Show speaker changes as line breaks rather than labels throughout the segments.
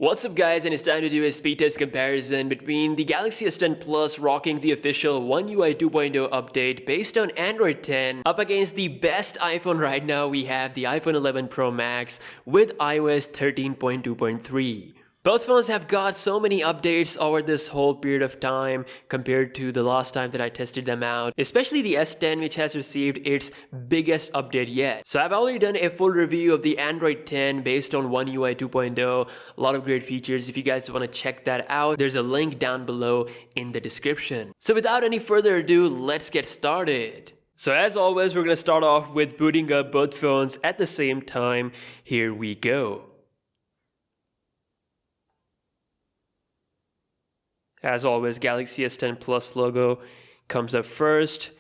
What's up guys, and it's time to do a speed test comparison between the Galaxy S10 Plus rocking the official One UI 2.0 update based on Android 10 up against the best iPhone right now. We have the iPhone 11 Pro Max with iOS 13.2.3. Both phones have got so many updates over this whole period of time compared to the last time that I tested them out, especially the S10, which has received its biggest update yet. So I've already done a full review of the Android 10 based on One UI 2.0. A lot of great features. If you guys want to check that out, there's a link down below in the description. So without any further ado, let's get started. So as always, we're going to start off with booting up both phones at the same time. Here we go. As always, Galaxy S10 Plus logo comes up first.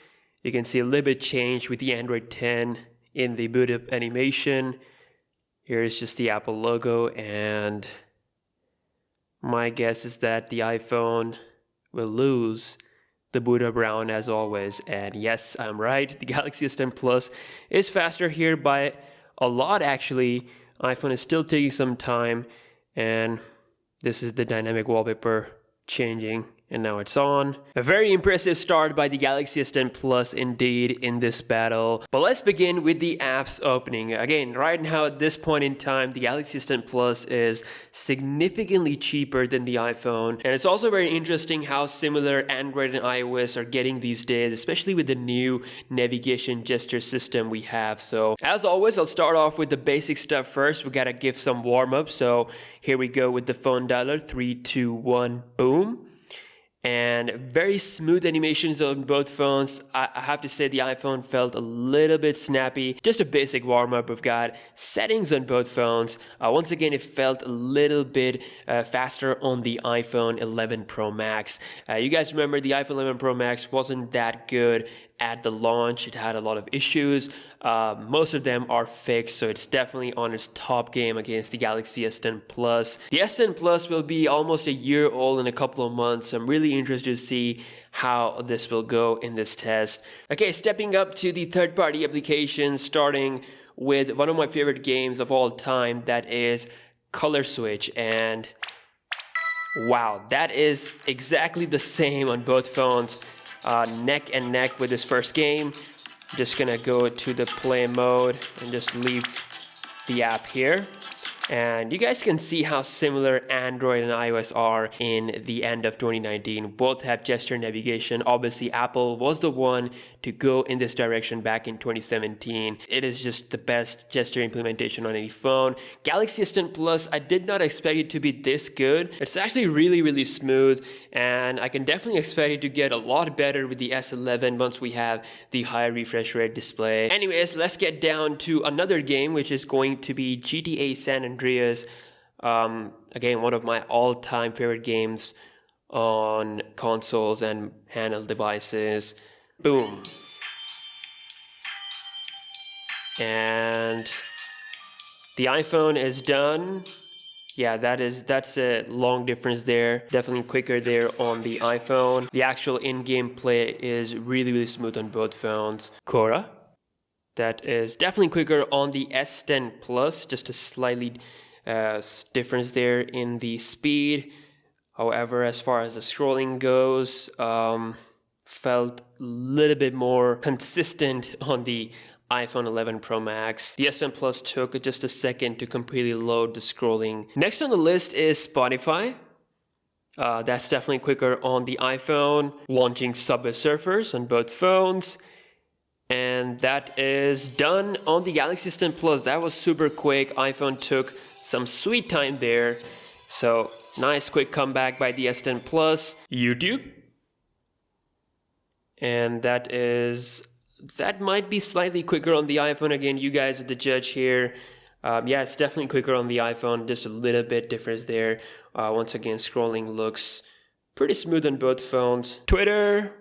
You can see a little bit change with the Android 10 in the boot up animation. Here is just the Apple logo, and my guess is that the iPhone will lose the boot up round as always. And yes, I'm right. The Galaxy S10 Plus is faster here by a lot actually. iPhone is still taking some time, and this is the dynamic wallpaper changing, and now it's on. A very impressive start by the Galaxy S10 Plus indeed in this battle. But let's begin with the apps opening. Again, right now at this point in time, the Galaxy S10 Plus is significantly cheaper than the iPhone. And it's also very interesting how similar Android and iOS are getting these days, especially with the new navigation gesture system we have. So as always, I'll start off with the basic stuff first. We gotta give some warm up. So here we go with the phone dialer, 3, 2, 1, boom. And very smooth animations on both phones. I have to say the iPhone felt a little bit snappy. Just a basic warm-up. We've got settings on both phones. Once again, it felt a little bit faster on the iPhone 11 Pro Max. You guys remember the iPhone 11 Pro Max wasn't that good at the launch. It had a lot of issues. Most of them are fixed, so it's definitely on its top game against the Galaxy S10 Plus. The S10 Plus will be almost a year old in a couple of months. I'm really interested to see how this will go in this test. Okay, stepping up to the third-party applications, starting with one of my favorite games of all time, that is Color Switch. And wow, that is exactly the same on both phones. Neck and neck with this first game. Just gonna go to the play mode and just leave the app here. And you guys can see how similar Android and iOS are in the end of 2019. Both have gesture navigation. Obviously, Apple was the one to go in this direction back in 2017. It is just the best gesture implementation on any phone. Galaxy S10 Plus, I did not expect it to be this good. It's actually really smooth, and I can definitely expect it to get a lot better with the S11 once we have the higher refresh rate display. Anyways, let's get down to another game, which is going to be GTA San Andreas. Again, one of my all-time favorite games on consoles and handheld devices. Boom. And the iPhone is done. Yeah, that's a long difference there. Definitely quicker there on the iPhone. The actual in-game play is really smooth on both phones. Cora. That is definitely quicker on the S10 Plus, just a slightly difference there in the speed. However, as far as the scrolling goes, felt a little bit more consistent on the iPhone 11 Pro Max. The S10 Plus took just a second to completely load the scrolling. Next on the list is Spotify. That's definitely quicker on the iPhone. Launching Subway Surfers on both phones. And that is done on the Galaxy S10 Plus. That was super quick. iPhone took some sweet time there. So nice quick comeback by the S10 Plus. YouTube. And that might be slightly quicker on the iPhone. Again, you guys are the judge here. Yeah, it's definitely quicker on the iPhone. Just a little bit difference there. Once again, scrolling looks pretty smooth on both phones. Twitter.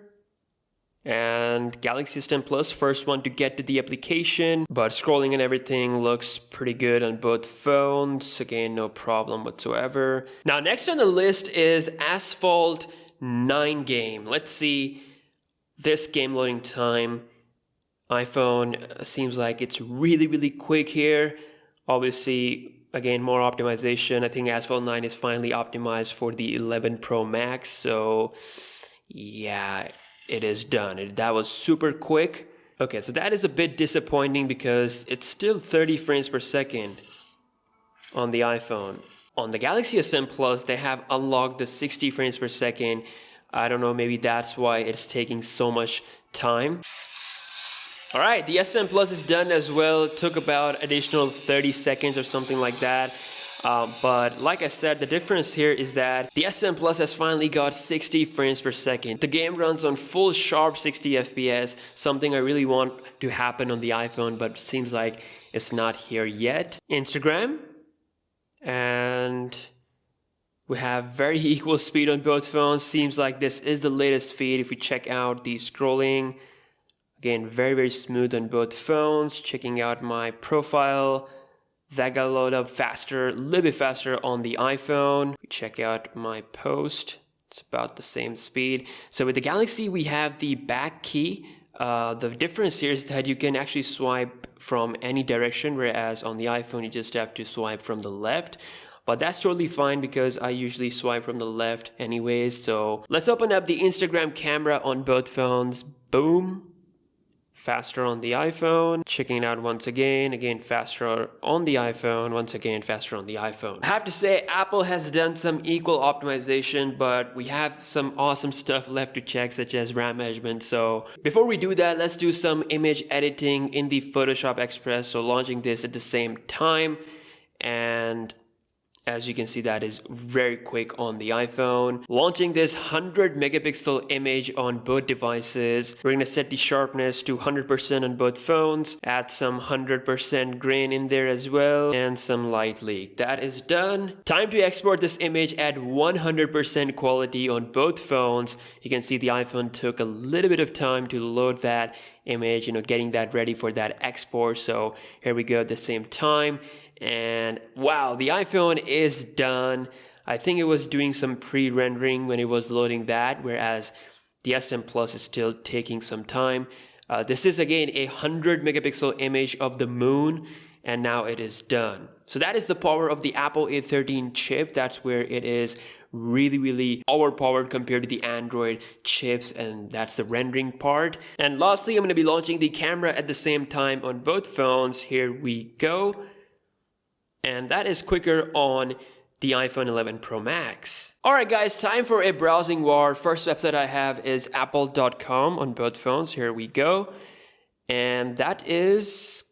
And Galaxy S10 Plus, first one to get to the application, but scrolling and everything looks pretty good on both phones. Again, no problem whatsoever. Now, next on the list is Asphalt 9 game. Let's see this game loading time. iPhone seems like it's really quick here. Obviously, Again, more optimization. I think Asphalt 9 is finally optimized for the 11 Pro Max. So yeah, it is done. That was super quick. Okay, so that is a bit disappointing because it's still 30 frames per second on the iPhone. On the Galaxy S10 Plus, they have unlocked the 60 frames per second. I don't know, maybe that's why it's taking so much time. All right, the S10 Plus is done as well. It took about additional 30 seconds or something like that. But like I said, the difference here is that the S10 Plus has finally got 60 frames per second. The game runs on full sharp 60 FPS, something I really want to happen on the iPhone, but it seems like it's not here yet. Instagram, and we have very equal speed on both phones. Seems like this is the latest feed. If we check out the scrolling, again, very smooth on both phones. Checking out my profile, that got loaded up faster, a little bit faster on the iPhone. We check out my post, it's about the same speed. So with the Galaxy, we have the back key. The difference here is that you can actually swipe from any direction, whereas on the iPhone, you just have to swipe from the left. But that's totally fine because I usually swipe from the left anyways. So let's open up the Instagram camera on both phones. Boom. Faster on the iPhone. Checking it out once again faster on the iPhone, once again faster on the iPhone. I have to say Apple has done some equal optimization, but we have some awesome stuff left to check, such as RAM management. So before we do that, let's do some image editing in the Photoshop Express. So launching this at the same time, and as you can see, that is very quick on the iPhone. Launching this 100 megapixel image on both devices. We're gonna set the sharpness to 100% on both phones. Add some 100% grain in there as well, and some light leak. That is done. Time to export this image at 100% quality on both phones. You can see the iPhone took a little bit of time to load that image, getting that ready for that export. So here we go at the same time. And wow, the iPhone is done. I think it was doing some pre-rendering when it was loading that, whereas the S10 Plus is still taking some time. This is again a 100 megapixel image of the moon, and now it is done. So that is the power of the Apple A13 chip. That's where it is really overpowered compared to the Android chips, and that's the rendering part. And lastly, I'm going to be launching the camera at the same time on both phones. Here we go. And that is quicker on the iPhone 11 Pro Max. Alright guys, time for a browsing war. First website I have is apple.com on both phones. Here we go. And that is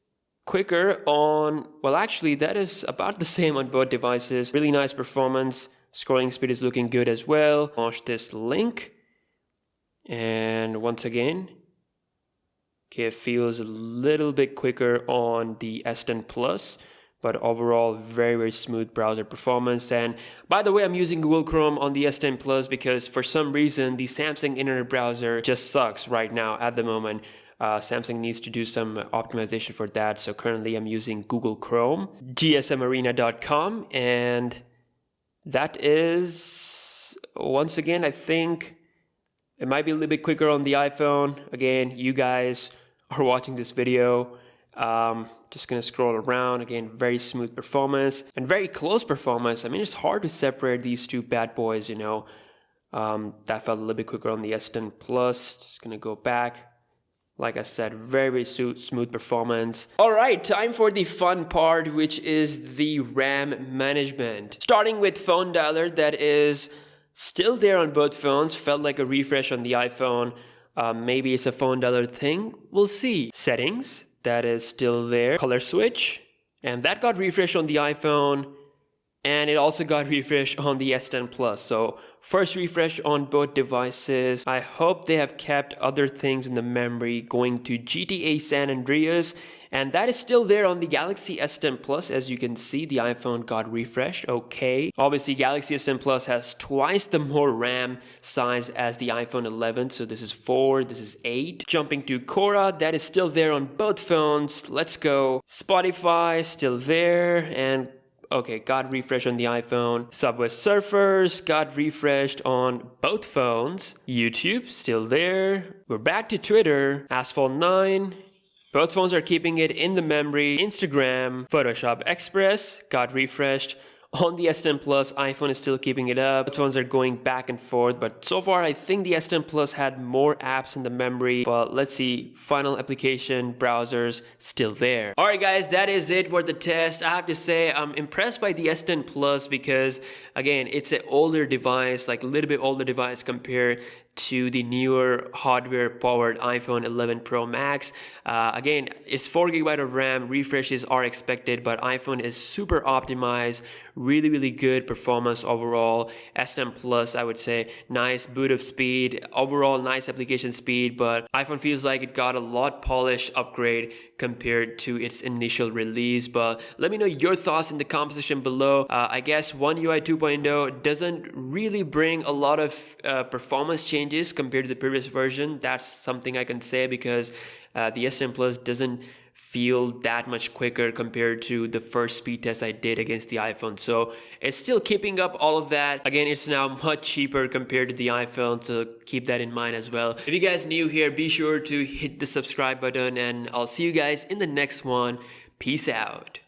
quicker on, well actually that is about the same on both devices. Really nice performance. Scrolling speed is looking good as well. Launch this link. And once again, okay, it feels a little bit quicker on the S10 Plus. But overall, very smooth browser performance. And by the way, I'm using Google Chrome on the S10 Plus because for some reason, the Samsung internet browser just sucks right now at the moment. Samsung needs to do some optimization for that. So currently I'm using Google Chrome, gsmarena.com. And that is, once again, I think it might be a little bit quicker on the iPhone. Again, you guys are watching this video. Just gonna scroll around. Again, very smooth performance and very close performance. I mean, it's hard to separate these two bad boys, that felt a little bit quicker on the S10 Plus. Just gonna go back. Like I said, very smooth performance. All right, time for the fun part, which is the RAM management. Starting with phone dialer, that is still there on both phones. Felt like a refresh on the iPhone. Maybe it's a phone dialer thing. We'll see. Settings. That is still there. Color switch, and that got refreshed on the iPhone, and it also got refreshed on the S10 Plus. So first refresh on both devices. I hope they have kept other things in the memory, going to GTA San Andreas, and that is still there on the Galaxy S10 Plus. As you can see, the iPhone got refreshed. Okay. Obviously, Galaxy S10 Plus has twice the more RAM size as the iPhone 11. So this is 4, this is 8. Jumping to Quora, that is still there on both phones. Let's go. Spotify, still there. And okay, got refreshed on the iPhone. Subway Surfers got refreshed on both phones. YouTube, still there. We're back to Twitter. Asphalt 9. Both phones are keeping it in the memory. Instagram, Photoshop Express got refreshed. On the S10 Plus, iPhone is still keeping it up. Both phones are going back and forth, but so far I think the S10 Plus had more apps in the memory. But let's see, final application, browsers, still there. Alright guys, that is it for the test. I have to say I'm impressed by the S10 Plus because again, it's an older device, like a little bit older device compared to the newer hardware powered iPhone 11 Pro Max. Again, it's 4GB of RAM, refreshes are expected, but iPhone is super optimized, really good performance overall. S10 Plus, I would say, nice boot up speed, overall nice application speed, but iPhone feels like it got a lot polished upgrade compared to its initial release. But let me know your thoughts in the comment section below. I guess One UI 2.0 doesn't really bring a lot of performance changes compared to the previous version. That's something I can say because the S10 Plus doesn't feel that much quicker compared to the first speed test I did against the iPhone. So it's still keeping up all of that. Again, it's now much cheaper compared to the iPhone, so keep that in mind as well. If you guys new here, be sure to hit the subscribe button and I'll see you guys in the next one. Peace out.